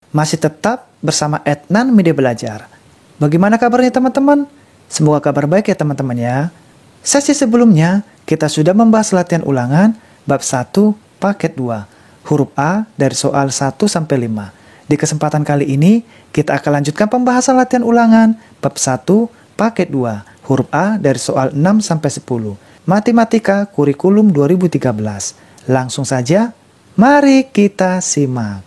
Masih tetap bersama Adnan Media Belajar. Bagaimana kabarnya teman-teman? Semoga kabar baik ya teman-teman ya. Sesi sebelumnya kita sudah membahas latihan ulangan bab 1 paket 2, huruf A dari soal 1 sampai 5. Di kesempatan kali ini kita akan lanjutkan pembahasan latihan ulangan bab 1 paket 2, huruf A dari soal 6 sampai 10. Matematika Kurikulum 2013. Langsung saja, mari kita simak.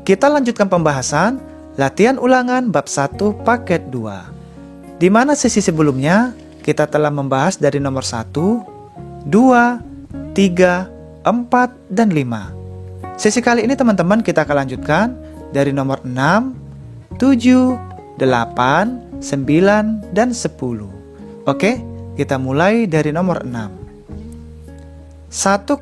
Kita lanjutkan pembahasan latihan ulangan bab 1 paket 2. Di mana sesi sebelumnya kita telah membahas dari nomor 1, 2, 3, 4, dan 5. Sesi kali ini teman-teman kita akan lanjutkan dari nomor 6, 7, 8, 9, dan 10. Oke, kita mulai dari nomor 6. 1,25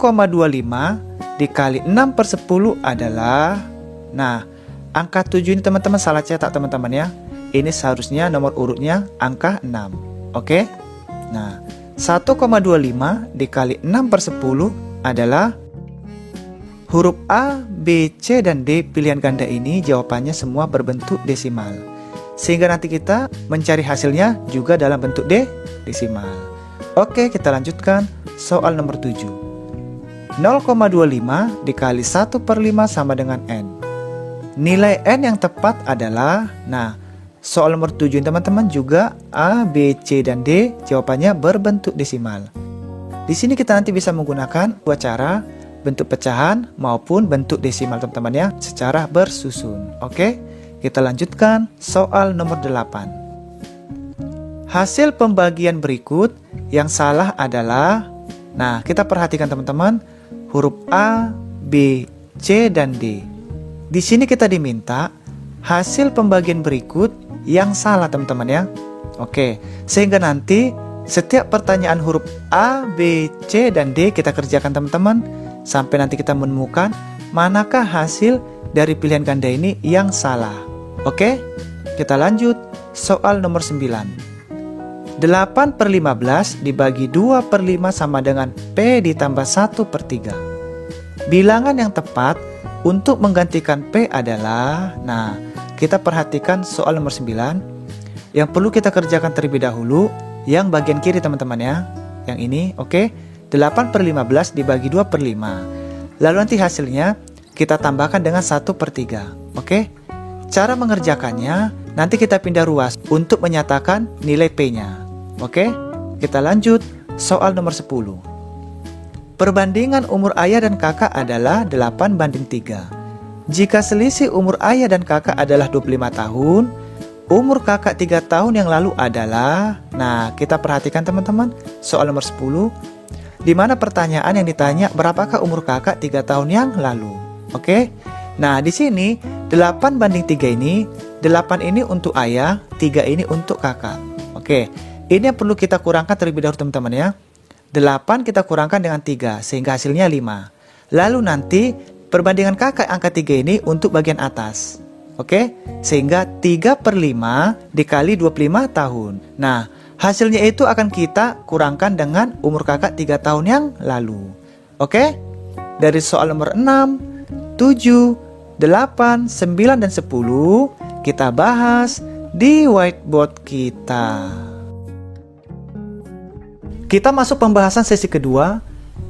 dikali 6 per 10 adalah... Nah, angka 7 ini teman-teman salah cetak teman-teman ya. Ini seharusnya nomor urutnya angka 6. Oke? Nah, 1,25 dikali 6 per 10 adalah huruf A, B, C, dan D pilihan ganda ini jawabannya semua berbentuk desimal. Sehingga nanti kita mencari hasilnya juga dalam bentuk desimal. Oke, kita lanjutkan soal nomor 7. 0,25 dikali 1 per 5 sama dengan N. Nilai N yang tepat adalah, nah, soal nomor 7 teman-teman juga A, B, C, dan D jawabannya berbentuk desimal. Di sini kita nanti bisa menggunakan dua cara, bentuk pecahan maupun bentuk desimal teman-teman ya, secara bersusun. Oke, kita lanjutkan soal nomor 8. Hasil pembagian berikut yang salah adalah, nah, kita perhatikan teman-teman, huruf A, B, C, dan D. Di sini kita diminta hasil pembagian berikut yang salah teman-teman ya. Oke, sehingga nanti setiap pertanyaan huruf A, B, C, dan D kita kerjakan teman-teman sampai nanti kita menemukan manakah hasil dari pilihan ganda ini yang salah. Oke, kita lanjut soal nomor 9. 8 per 15 dibagi 2 per 5 sama dengan P ditambah 1 per 3. Bilangan yang tepat untuk menggantikan P adalah, nah, kita perhatikan soal nomor 9. Yang perlu kita kerjakan terlebih dahulu yang bagian kiri teman-teman ya. Yang ini, oke. 8 per 15 dibagi 2 per 5. Lalu nanti hasilnya kita tambahkan dengan 1 per 3. Oke. Cara mengerjakannya, nanti kita pindah ruas untuk menyatakan nilai P-nya. Oke. Kita lanjut soal nomor 10. Perbandingan umur ayah dan kakak adalah 8 banding 3. Jika selisih umur ayah dan kakak adalah 25 tahun, umur kakak 3 tahun yang lalu adalah... Nah, kita perhatikan teman-teman, soal nomor 10, di mana pertanyaan yang ditanya berapakah umur kakak 3 tahun yang lalu. Oke? Nah, di sini 8 banding 3 ini, 8 ini untuk ayah, 3 ini untuk kakak. Oke, ini yang perlu kita kurangkan terlebih dahulu teman-teman ya. 8 kita kurangkan dengan 3 sehingga hasilnya 5. Lalu nanti perbandingan kakak angka 3 ini untuk bagian atas. Oke, sehingga 3 per 5 dikali 25 tahun. Nah, hasilnya itu akan kita kurangkan dengan umur kakak 3 tahun yang lalu. Oke, dari soal nomor 6, 7, 8, 9, dan 10 kita bahas di whiteboard kita. Kita masuk pembahasan sesi kedua,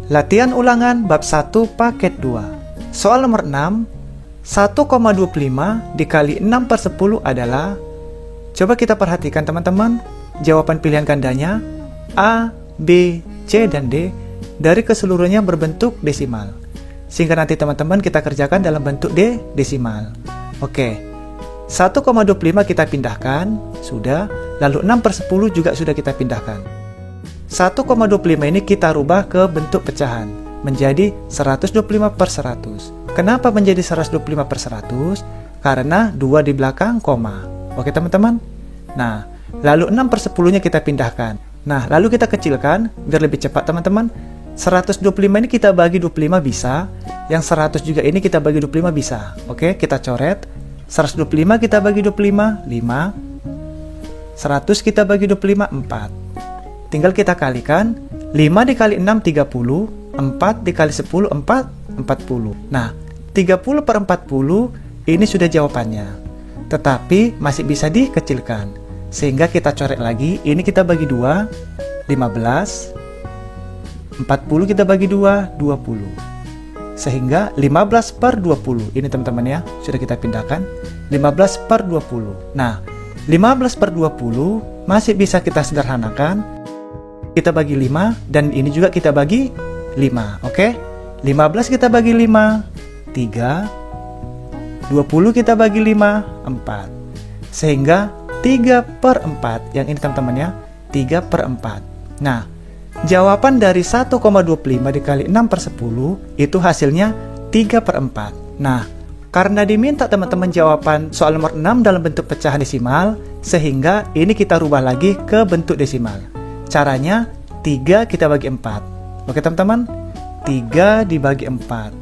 latihan ulangan bab 1 paket 2. Soal nomor 6, 1,25 dikali 6 per 10 adalah, coba kita perhatikan teman-teman, jawaban pilihan gandanya A, B, C, dan D dari keseluruhannya berbentuk desimal. Sehingga nanti teman-teman kita kerjakan dalam bentuk desimal. Oke, 1,25 kita pindahkan, sudah, lalu 6 per 10 juga sudah kita pindahkan. 1,25 ini kita rubah ke bentuk pecahan menjadi 125 per 100. Kenapa menjadi 125 per 100? Karena 2 di belakang koma. Oke teman-teman? Nah, lalu 6 per 10 nya kita pindahkan. Nah, lalu kita kecilkan biar lebih cepat teman-teman. 125 ini kita bagi 25 bisa. Yang 100 juga ini kita bagi 25 bisa. Oke, kita coret. 125 kita bagi 25, 5. 100 kita bagi 25, 4. Tinggal kita kalikan. 5 dikali 6, 30. 4 dikali 10, 40. Nah, 30 per 40 ini sudah jawabannya. Tetapi masih bisa dikecilkan. Sehingga kita coret lagi. Ini kita bagi 2, 15. 40 kita bagi 2, 20. Sehingga 15 per 20. Ini teman-teman ya, sudah kita pindahkan. 15 per 20. Nah, 15 per 20 masih bisa kita sederhanakan. Kita bagi 5, dan ini juga kita bagi 5. Oke? 15 kita bagi 5, 3. 20 kita bagi 5, 4. Sehingga 3 per 4. Yang ini teman-teman ya, 3 per 4. Nah, jawaban dari 1,25 dikali 6 per 10 itu hasilnya 3 per 4. Nah, karena diminta teman-teman jawaban soal nomor 6 dalam bentuk pecahan desimal, sehingga ini kita rubah lagi ke bentuk desimal. Caranya 3 kita bagi 4. Oke teman-teman, 3 dibagi 4.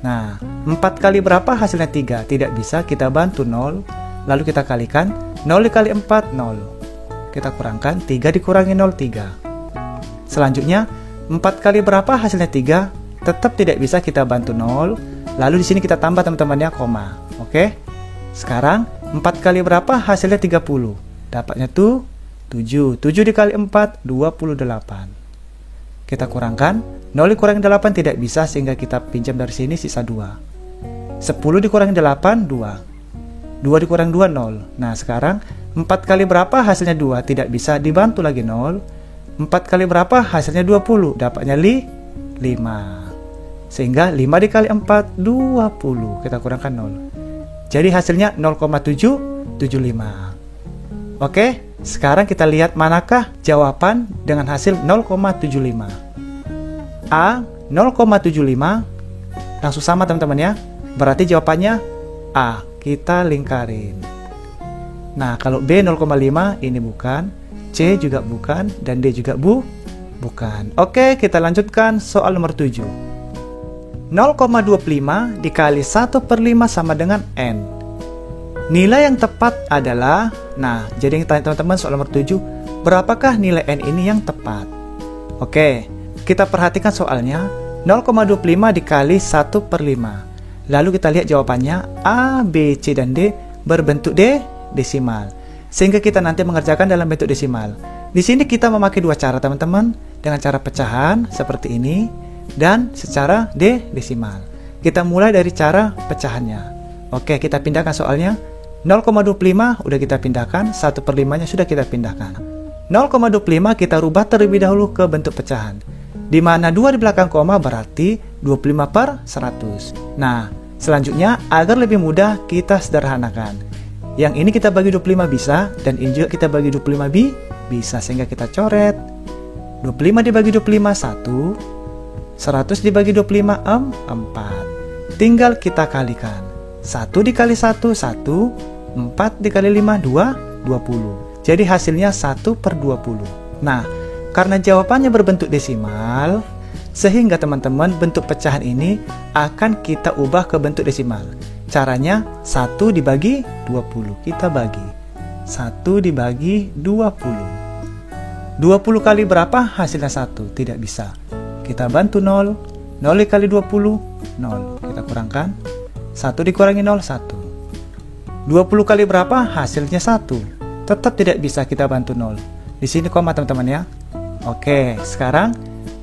Nah, 4 kali berapa hasilnya 3? Tidak bisa, kita bantu 0. Lalu kita kalikan, 0 dikali 4, 0. Kita kurangkan, 3 dikurangi 0, 3. Selanjutnya, 4 kali berapa hasilnya 3? Tetap tidak bisa, kita bantu 0. Lalu di sini kita tambah teman-teman ya, koma. Oke? Sekarang, 4 kali berapa hasilnya 30? Dapatnya tuh 7. 7 dikali 4, 28. Kita kurangkan, 0 dikurangi 8 tidak bisa, sehingga kita pinjam dari sini sisa 2. 10 dikurangi 8, 2. 2 dikurangi 2, 0. Nah, sekarang 4 kali berapa hasilnya 2? Tidak bisa, dibantu lagi 0. 4 kali berapa hasilnya 20? Dapatnya 5. Sehingga 5 dikali 4, 20. Kita kurangkan 0. Jadi hasilnya 0,775. Oke, sekarang kita lihat manakah jawaban dengan hasil 0,75. A, 0,75. Langsung sama teman-teman ya. Berarti jawabannya A. Kita lingkarin. Nah, kalau B 0,5 ini bukan, C juga bukan, dan D juga bukan. Oke, kita lanjutkan soal nomor 7. 0,25 dikali 1 per 5 sama dengan N. Nilai yang tepat adalah, nah, jadi yang tanya teman-teman soal nomor 7, berapakah nilai N ini yang tepat? Oke, kita perhatikan soalnya, 0,25 dikali 1 per 5. Lalu kita lihat jawabannya, A, B, C, dan D berbentuk desimal. Sehingga kita nanti mengerjakan dalam bentuk desimal. Di sini kita memakai dua cara teman-teman, dengan cara pecahan seperti ini dan secara desimal. Kita mulai dari cara pecahannya. Oke, kita pindahkan soalnya. 0,25 udah kita pindahkan, 1 per 5 nya sudah kita pindahkan. 0,25 kita rubah terlebih dahulu ke bentuk pecahan, di mana 2 di belakang koma berarti 25 per 100. Nah, selanjutnya agar lebih mudah kita sederhanakan. Yang ini kita bagi 25 bisa, dan ini juga kita bagi 25 bisa, sehingga kita coret. 25 dibagi 25, 1. 100 dibagi 25, 4. Tinggal kita kalikan. 1 dikali 1, 1. 4 dikali 5, 2, 20. Jadi hasilnya 1 per 20. Nah, karena jawabannya berbentuk desimal, sehingga teman-teman bentuk pecahan ini akan kita ubah ke bentuk desimal. Caranya 1 dibagi 20. Kita bagi 1 dibagi 20. 20 kali berapa hasilnya 1? Tidak bisa. Kita bantu 0. 0 dikali 20, 0. Kita kurangkan. 1 dikurangi 0, 1. 20 kali berapa hasilnya 1? Tetap tidak bisa, kita bantu 0. Di sini koma teman-teman ya. Oke, sekarang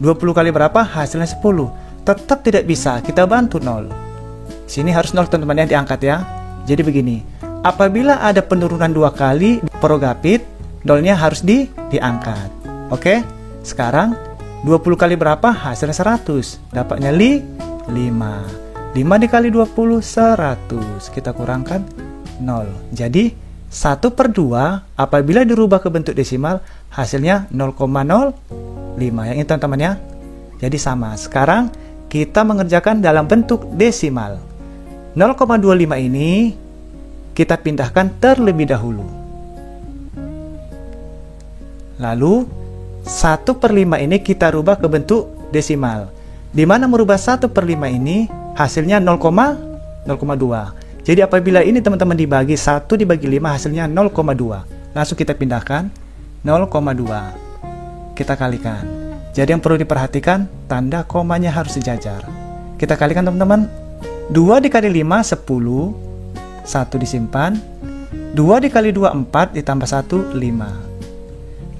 20 kali berapa hasilnya 10? Tetap tidak bisa, kita bantu 0. Sini harus 0 teman-teman ya, diangkat ya. Jadi begini, apabila ada penurunan 2 kali progapit, 0-nya harus diangkat. Oke, sekarang 20 kali berapa hasilnya 100? Dapatnya 5. 5 dikali 20, 100. Kita kurangkan 0. Jadi 1 per 2 apabila dirubah ke bentuk desimal hasilnya 0,05. Yang itu teman-teman ya. Jadi sama. Sekarang kita mengerjakan dalam bentuk desimal. 0,25 ini kita pindahkan terlebih dahulu. Lalu 1/5 ini kita rubah ke bentuk desimal. Di mana merubah 1/5 ini hasilnya 0,2. Jadi apabila ini teman-teman dibagi 1 dibagi 5 hasilnya 0,2. Langsung kita pindahkan 0,2. Kita kalikan. Jadi yang perlu diperhatikan, tanda komanya harus sejajar. Kita kalikan teman-teman. 2 dikali 5 10. 1 disimpan. 2 dikali 2 4 ditambah 1 5.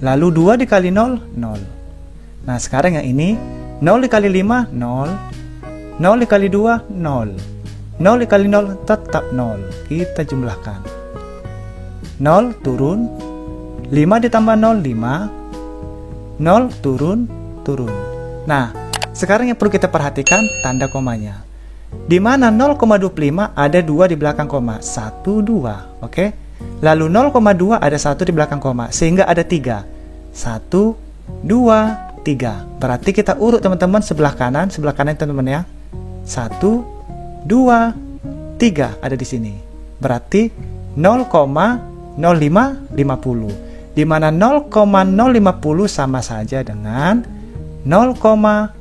Lalu 2 dikali 0 0. Nah sekarang yang ini 0 dikali 5 0. 0 dikali 2 0. 0 dikali 0 tetap 0. Kita jumlahkan. 0 turun. 5 ditambah 0 5. 0 turun. Nah, sekarang yang perlu kita perhatikan tanda komanya. Di mana 0,25 ada 2 di belakang koma. 1 2, oke? Lalu 0,2 ada 1 di belakang koma, sehingga ada 3. 1 2 3. Berarti kita urut teman-teman sebelah kanan teman-teman ya. 1 2 3 ada di sini. Berarti 0,0550. Di mana 0,050 sama saja dengan 0,05.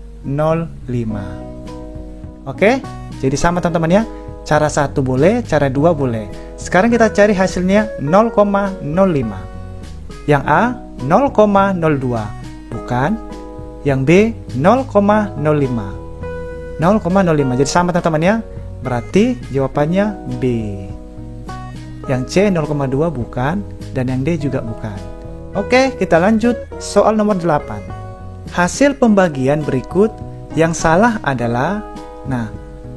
Oke? Jadi sama teman-teman ya. Cara 1 boleh, cara 2 boleh. Sekarang kita cari hasilnya 0,05. Yang A 0,02. Bukan. Yang B 0,05. 0,05. Jadi sama teman-teman ya. Berarti jawabannya B. Yang C 0,2 bukan. Dan yang D juga bukan. Oke, kita lanjut soal nomor 8. Hasil pembagian berikut yang salah adalah, nah,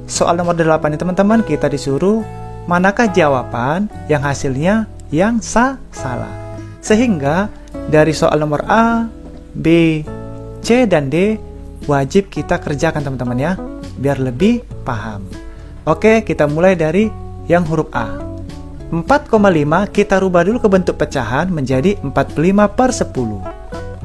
soal nomor 8 ini teman-teman kita disuruh manakah jawaban yang hasilnya yang salah. Sehingga dari soal nomor A, B, C, dan D wajib kita kerjakan teman-teman ya, biar lebih paham. Oke, kita mulai dari yang huruf A. 4,5 kita rubah dulu ke bentuk pecahan menjadi 45/10.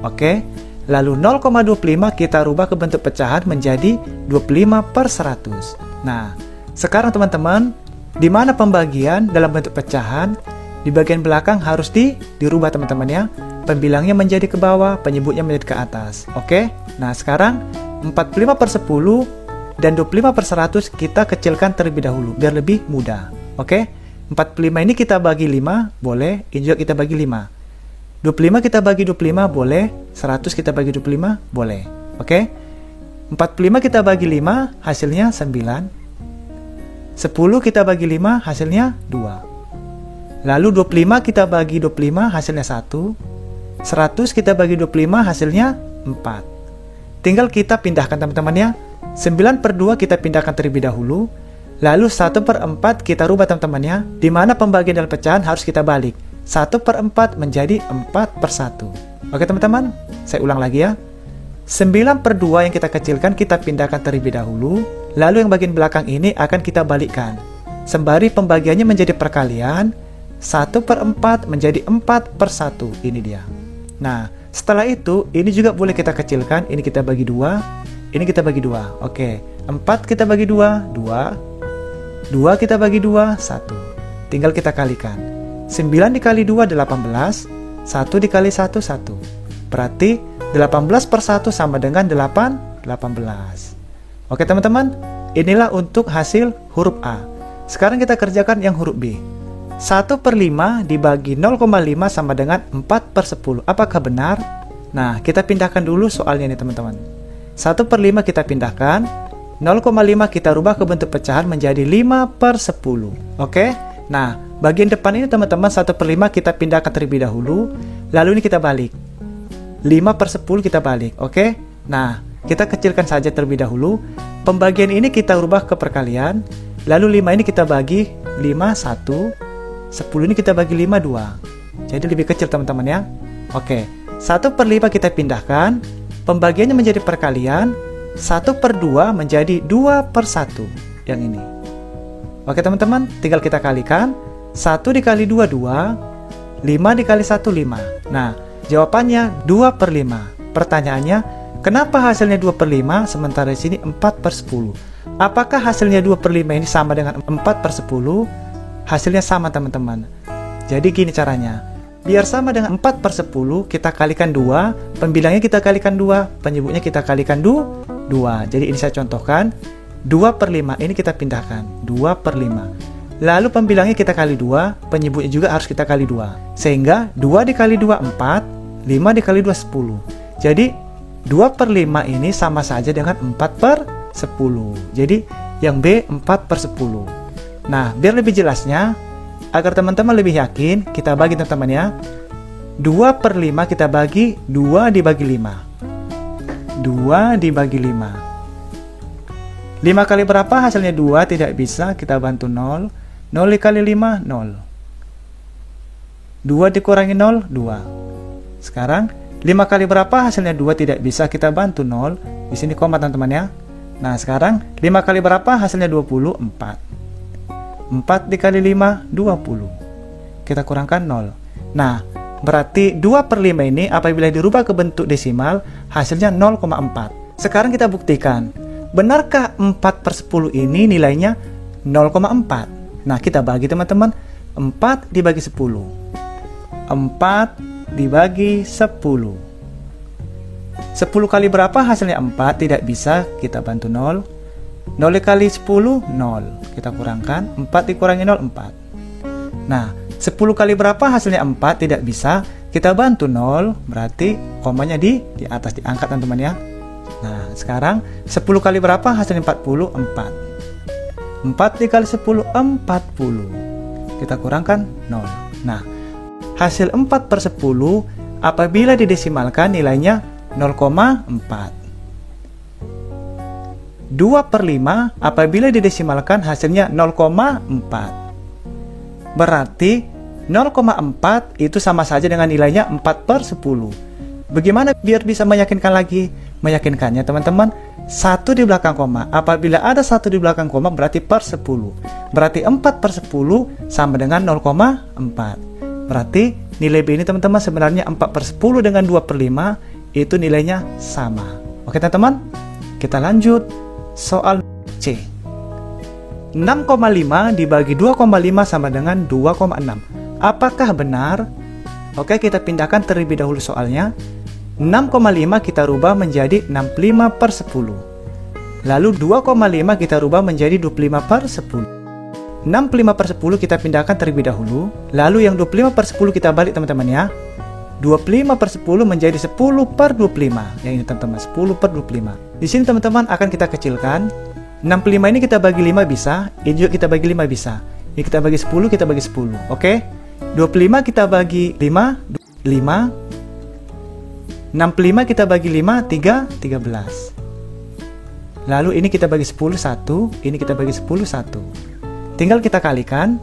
Oke. Lalu 0,25 kita rubah ke bentuk pecahan menjadi 25/100. Nah, sekarang teman-teman, di mana pembagian dalam bentuk pecahan? Di bagian belakang harus dirubah teman-teman ya. Pembilangnya menjadi ke bawah, penyebutnya menjadi ke atas. Oke. Nah, sekarang 45/10 dan 25/100 kita kecilkan terlebih dahulu biar lebih mudah. Oke. 45 ini kita bagi 5, boleh. Ini juga kita bagi 5. 25 kita bagi 25, boleh. 100 kita bagi 25, boleh. Oke. 45 kita bagi 5, hasilnya 9. 10 kita bagi 5, hasilnya 2. Lalu 25 kita bagi 25, hasilnya 1. 100 kita bagi 25, hasilnya 4. Tinggal kita pindahkan teman-teman ya. 9/2 kita pindahkan terlebih dahulu. Lalu 1/4 kita rubah teman-teman ya. Di mana pembagian dalam pecahan harus kita balik. 1/4 menjadi 4/1. Oke teman-teman, saya ulang lagi ya. 9/2 yang kita kecilkan kita pindahkan terlebih dahulu. Lalu yang bagian belakang ini akan kita balikkan. Sembari pembagiannya menjadi perkalian, 1/4 menjadi 4/1. Ini dia. Nah, setelah itu ini juga boleh kita kecilkan. Ini kita bagi 2. Ini kita bagi 2. Oke. 4 kita bagi 2, 2. 2 kita bagi 2, 1. Tinggal kita kalikan. 9 dikali 2, 18. 1 dikali 1, 1. Berarti 18/1 sama dengan 18. Oke teman-teman, inilah untuk hasil huruf A. Sekarang kita kerjakan yang huruf B. 1/5 dibagi 0,5 sama dengan 4/10. Apakah benar? Nah, kita pindahkan dulu soalnya nih teman-teman. 1/5 kita pindahkan. 0,5 kita rubah ke bentuk pecahan menjadi 5/10. Oke. Nah, bagian depan ini teman-teman 1/5 kita pindahkan terlebih dahulu. Lalu ini kita balik. 5/10 kita balik. Oke. Nah, kita kecilkan saja terlebih dahulu. Pembagian ini kita rubah ke perkalian. Lalu 5 ini kita bagi 5 1. 10 ini kita bagi 5 2. Jadi lebih kecil teman-teman ya. Oke. 1/5 kita pindahkan. Pembagiannya menjadi perkalian. 1/2 menjadi 2/1 yang ini. Oke teman-teman, tinggal kita kalikan. 1 dikali 2, 2. 5 dikali 1, 5. Nah, jawabannya 2/5. Pertanyaannya, kenapa hasilnya 2/5 sementara di sini 4/10? Apakah hasilnya 2/5 ini sama dengan 4/10? Hasilnya sama teman-teman. Jadi gini caranya. biar sama dengan 4 per 10, kita kalikan 2, pembilangnya kita kalikan 2, penyebutnya kita kalikan 2. Jadi ini saya contohkan, 2 per 5 ini kita pindahkan, 2 per 5. Lalu pembilangnya kita kali 2, penyebutnya juga harus kita kali 2. Sehingga 2 dikali 2, 4, 5 dikali 2, 10. Jadi 2 per 5 ini sama saja dengan 4 per 10. Jadi yang B 4 per 10. Nah, biar lebih jelasnya, agar teman-teman lebih yakin, kita bagi teman-teman ya. 2 per 5 kita bagi 2 dibagi 5. 2 dibagi 5. 5 kali berapa? Hasilnya 2, tidak bisa, kita bantu 0. 0 dikali 5, 0. 2 dikurangi 0, 2. Sekarang 5 kali berapa? Hasilnya 2, tidak bisa, kita bantu 0. Di sini koma teman-teman ya. Nah, sekarang 5 kali berapa? Hasilnya 20, 4. 4 dikali 5, 20. Kita kurangkan 0. Nah, berarti 2 per 5 ini apabila dirubah ke bentuk desimal, hasilnya 0,4. Sekarang kita buktikan, benarkah 4 per 10 ini nilainya 0,4? Nah, kita bagi teman-teman, 4 dibagi 10. 4 dibagi 10. 10 kali berapa? Hasilnya 4, tidak bisa, kita bantu 0. 0 dikali 10, 0. Kita kurangkan, 4 dikurangi 0, 4. Nah, 10 kali berapa? Hasilnya 4, tidak bisa, kita bantu 0, berarti komanya di atas, diangkat teman-teman ya. Nah, sekarang 10 kali berapa? Hasilnya 40, 4. 4 dikali 10, 40. Kita kurangkan 0. Nah, hasil 4 per 10 apabila didesimalkan nilainya 0,4. 2 per 5 apabila didesimalkan hasilnya 0,4. Berarti 0,4 itu sama saja dengan nilainya 4 per 10. Bagaimana biar bisa meyakinkan lagi? Meyakinkannya teman-teman, 1 di belakang koma. Apabila ada 1 di belakang koma berarti per 10. Berarti 4 per 10 sama dengan 0,4. Berarti nilai B ini teman-teman sebenarnya 4 per 10 dengan 2 per 5 itu nilainya sama. Oke teman-teman, kita lanjut. Soal C. 6,5 dibagi 2,5 sama dengan 2,6. Apakah benar? Oke, kita pindahkan terlebih dahulu soalnya. 6,5 kita rubah menjadi 65 per 10. Lalu 2,5 kita rubah menjadi 25 per 10. 65 per 10 kita pindahkan terlebih dahulu. Lalu yang 25 per 10 kita balik teman-teman ya. 25 per 10 menjadi 10 per 25. Yang ini teman-teman, 10 per 25. Di sini teman-teman akan kita kecilkan. 65 ini kita bagi 5 bisa. Ini juga kita bagi 5 bisa. Ini kita bagi 10, kita bagi 10. Oke? 25 kita bagi 5, 5. 65 kita bagi 5, 13. Lalu ini kita bagi 10, 1. Ini kita bagi 10, 1. Tinggal kita kalikan.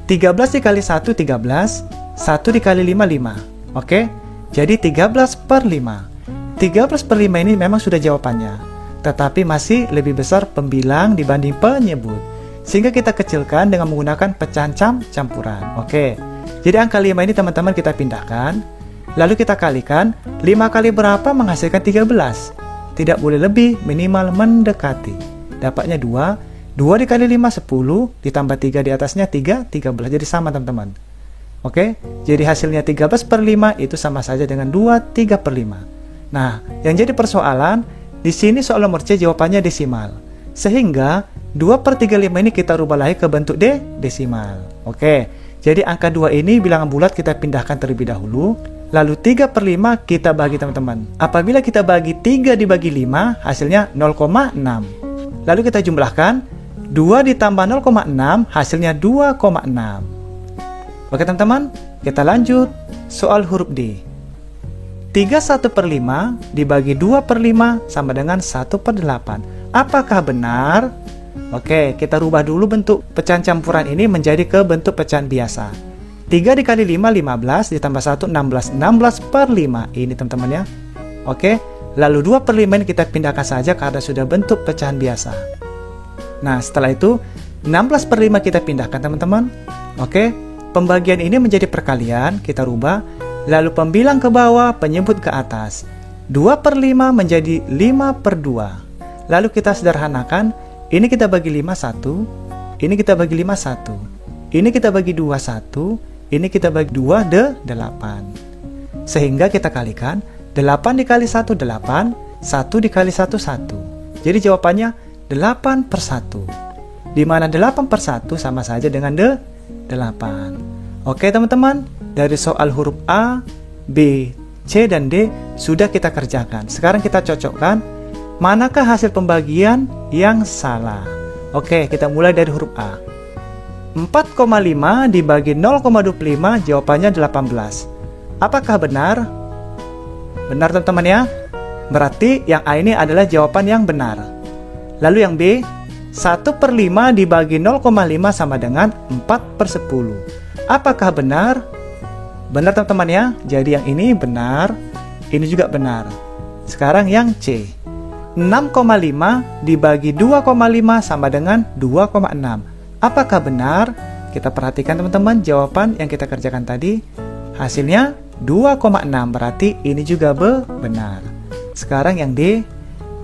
13 dikali 1, 13. 1 dikali 5, 5. Oke? Jadi 13 per 5. 13 per 5 ini memang sudah jawabannya. Tetapi masih lebih besar pembilang dibanding penyebut. Sehingga kita kecilkan dengan menggunakan pecahan campuran. Oke? Jadi angka 5 ini teman-teman kita pindahkan. Lalu kita kalikan. 5 kali berapa menghasilkan 13? Tidak boleh lebih, minimal mendekati. Dapatnya 2. 2 dikali 5, 10. Ditambah 3 di atasnya 3, 13. Jadi sama teman-teman. Oke, jadi hasilnya 13 per 5 itu sama saja dengan 2, 3 per 5. Nah, yang jadi persoalan, di sini soal nomor C jawabannya desimal. Sehingga 2 per 35 ini kita rubah lagi ke bentuk desimal. Oke, jadi angka 2 ini bilangan bulat kita pindahkan terlebih dahulu. Lalu 3 per 5 kita bagi teman-teman. Apabila kita bagi 3 dibagi 5, hasilnya 0,6. Lalu kita jumlahkan, 2 ditambah 0,6 hasilnya 2,6. Oke teman-teman, kita lanjut. Soal huruf D. 31 per 5 dibagi 2 per 5 sama dengan 1 per 8. Apakah benar? Oke, kita rubah dulu bentuk pecahan campuran ini menjadi ke bentuk pecahan biasa. 3 dikali 5, 15, ditambah 1, 16. 16 per 5. Ini teman-teman ya. Oke, lalu 2 per 5 ini kita pindahkan saja karena sudah bentuk pecahan biasa. Nah, setelah itu 16 per 5 kita pindahkan teman-teman. Oke, pembagian ini menjadi perkalian, kita rubah. Lalu pembilang ke bawah, penyebut ke atas. 2 per 5 menjadi 5 per 2. Lalu kita sederhanakan, ini kita bagi 5, 1. Ini kita bagi 5, 1. Ini kita bagi 2, 1. ini kita bagi 2, 8. Sehingga kita kalikan, 8 dikali 1, 8, 1 dikali 1, 1. Jadi jawabannya 8 per 1. Di mana 8 per 1 sama saja dengan 8. Oke teman-teman, dari soal huruf A, B, C, dan D sudah kita kerjakan. Sekarang kita cocokkan manakah hasil pembagian yang salah. Oke, kita mulai dari huruf A. 4,5 dibagi 0,25 jawabannya 18. Apakah benar? Benar teman-teman ya. Berarti yang A ini adalah jawaban yang benar. Lalu yang B, 1/5 dibagi 0,5 sama dengan 4/10. Apakah benar? Benar teman-teman ya. Jadi yang ini benar, ini juga benar. Sekarang yang C, 6,5 dibagi 2,5 sama dengan 2,6. Apakah benar? Kita perhatikan teman-teman jawaban yang kita kerjakan tadi. Hasilnya 2,6, berarti ini juga benar. Sekarang yang D,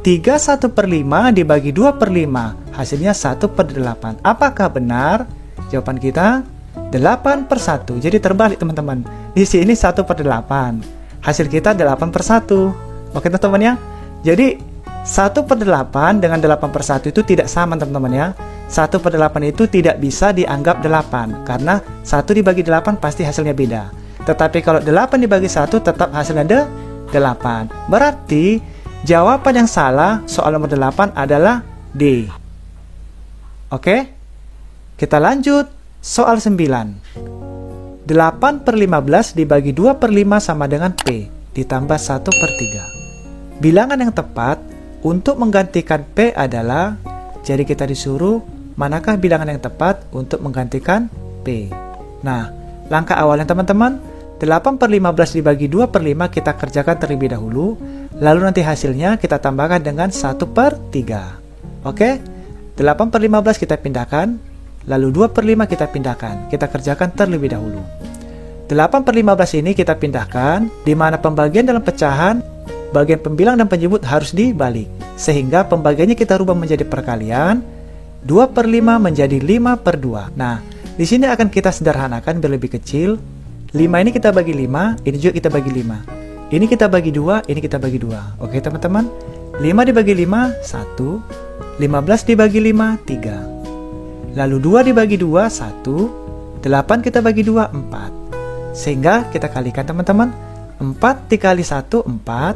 31/5 dibagi 2/5, hasilnya 1/8. Apakah benar? Jawaban kita 8/1. Jadi terbalik teman-teman. Di sini 1/8. Hasil kita 8/1. Oke teman-teman ya. Jadi 1/8 dengan 8/1 itu tidak sama teman-teman ya. 1/8 itu tidak bisa dianggap 8 karena 1 dibagi 8 pasti hasilnya beda. Tetapi kalau 8 dibagi 1 tetap hasilnya 8. Berarti jawaban yang salah soal nomor 8 adalah D. Oke? Kita lanjut soal 9. 8/15 dibagi 2/5 sama dengan P ditambah 1/3. Bilangan yang tepat untuk menggantikan P adalah, jadi kita disuruh manakah bilangan yang tepat untuk menggantikan P. Nah, langkah awalnya teman-teman, 8/15 dibagi 2/5 kita kerjakan terlebih dahulu, lalu nanti hasilnya kita tambahkan dengan 1/3. Oke? 8/15 kita pindahkan, lalu 2/5 kita pindahkan. Kita kerjakan terlebih dahulu. 8/15 ini kita pindahkan, di mana pembagian dalam pecahan, bagian pembilang dan penyebut harus dibalik. Sehingga pembagiannya kita rubah menjadi perkalian, 2/5 menjadi 5/2. Nah, di sini akan kita sederhanakan biar lebih kecil. 5 ini kita bagi 5, ini juga kita bagi 5. Ini kita bagi 2, ini kita bagi 2. Oke teman-teman? 5 dibagi 5, 1. 15 dibagi 5, 3. Lalu 2 dibagi 2, 1. 8 kita bagi 2, 4. Sehingga kita kalikan teman-teman. 4 dikali 1, 4.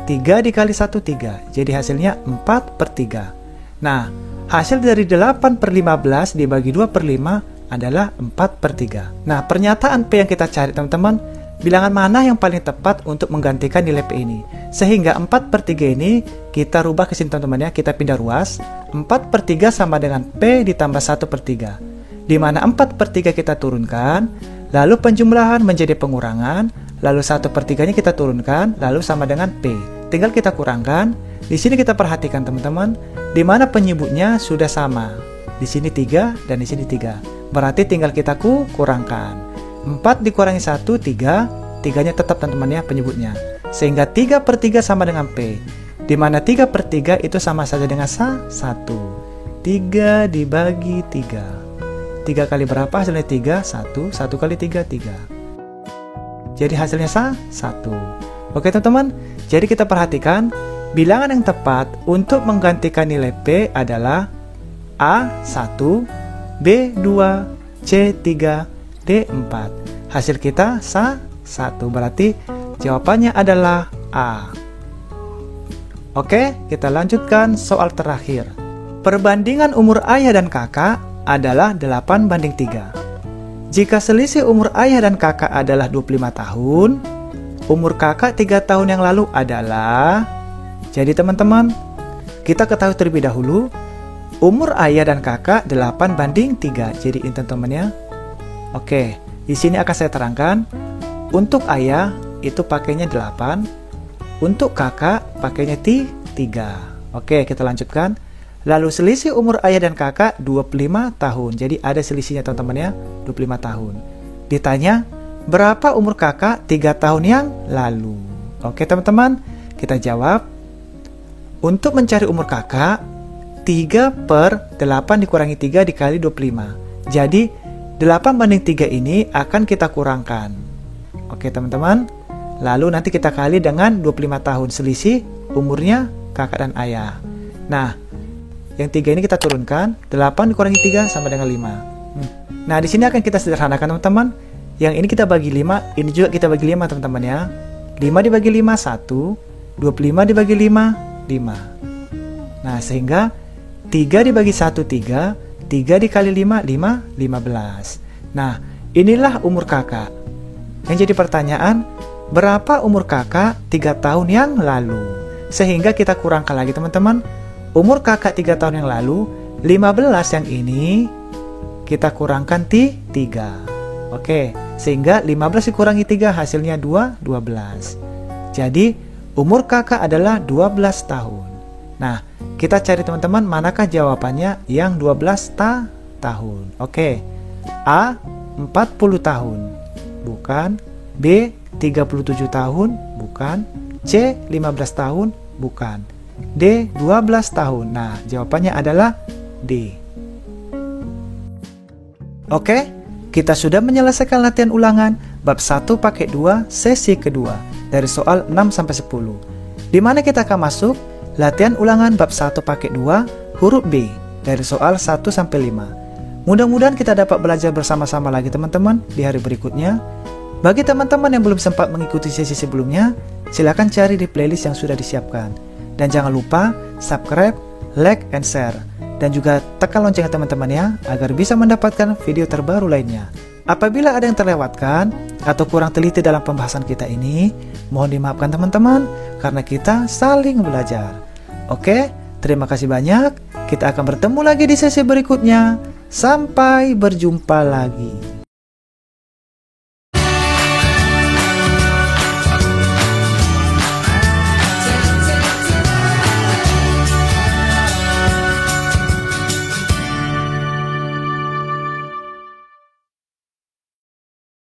3 dikali 1, 3. Jadi hasilnya 4/3. Nah, hasil dari 8/15 dibagi 2/5 adalah 4/3. Nah, pernyataan P yang kita cari teman-teman, bilangan mana yang paling tepat untuk menggantikan nilai P ini. Sehingga 4/3 ini kita rubah ke sini teman-teman ya, kita pindah ruas. 4/3 sama dengan P ditambah 1/3. Di mana 4/3 kita turunkan, lalu penjumlahan menjadi pengurangan, lalu 1/3-nya kita turunkan, lalu sama dengan P. Tinggal kita kurangkan. Di sini kita perhatikan teman-teman, di mana penyebutnya sudah sama. Di sini 3 dan di sini 3. Berarti tinggal kita kurangkan. 4 dikurangi 1, 3. 3-nya tetap teman-teman ya penyebutnya. Sehingga 3/3 sama dengan P. Di mana 3/3 itu sama saja dengan 1. 3 dibagi 3. 3 kali berapa hasilnya? 3, 1. 1 kali 3, 3. Jadi hasilnya 1. Oke teman-teman, jadi kita perhatikan bilangan yang tepat untuk menggantikan nilai P adalah A1, B2, C3, D4. Hasil kita 1. Berarti jawabannya adalah A. Oke, kita lanjutkan soal terakhir. Perbandingan umur ayah dan kakak adalah 8/3. Jika selisih umur ayah dan kakak adalah 25 tahun, umur kakak 3 tahun yang lalu adalah... Jadi teman-teman, kita ketahui terlebih dahulu, umur ayah dan kakak 8/3. Jadi ini teman-teman ya. Oke, di sini akan saya terangkan. Untuk ayah itu pakainya 8, untuk kakak pakainya 3. Oke, kita lanjutkan. Lalu selisih umur ayah dan kakak 25 tahun. Jadi ada selisihnya teman-teman ya, 25 tahun. Ditanya, berapa umur kakak 3 tahun yang lalu? Oke teman-teman, kita jawab. Untuk mencari umur kakak, 3/8 dikurangi 3 dikali 25. Jadi 8/3 ini akan kita kurangkan. Oke teman-teman. Lalu nanti kita kali dengan 25 tahun selisih umurnya kakak dan ayah. Nah, yang 3 ini kita turunkan. 8 dikurangi 3 sama dengan 5. Nah, di sini akan kita sederhanakan teman-teman. Yang ini kita bagi 5, ini juga kita bagi 5 teman-teman ya. 5 dibagi 5, 1. 25 dibagi 5, 5. Nah, sehingga 3 dibagi 1, 3. 3 dikali 5, 15. Nah, inilah umur kakak. Yang jadi pertanyaan, berapa umur kakak 3 tahun yang lalu? Sehingga kita kurangkan lagi teman-teman. Umur kakak 3 tahun yang lalu, 15 yang ini kita kurangkan 3. Oke, sehingga 15 dikurangi 3 hasilnya 12. Jadi, umur kakak adalah 12 tahun. Nah, kita cari teman-teman manakah jawabannya yang 12 tahun. Oke, A 40 tahun, bukan. B 37 tahun, bukan. C 15 tahun, bukan. D 12 tahun. Nah, jawabannya adalah D. Oke, kita sudah menyelesaikan latihan ulangan bab 1 pakai 2 sesi kedua dari soal 6-10. Di mana kita akan masuk latihan ulangan bab 1 pakai 2 huruf B dari soal 1-5. Mudah-mudahan kita dapat belajar bersama-sama lagi teman-teman di hari berikutnya. Bagi teman-teman yang belum sempat mengikuti sesi sebelumnya, silakan cari di playlist yang sudah disiapkan. Dan jangan lupa subscribe, like, and share. Dan juga tekan loncengnya teman-teman ya, agar bisa mendapatkan video terbaru lainnya. Apabila ada yang terlewatkan atau kurang teliti dalam pembahasan kita ini, mohon dimaafkan teman-teman, karena kita saling belajar. Oke, terima kasih banyak. Kita akan bertemu lagi di sesi berikutnya. Sampai berjumpa lagi.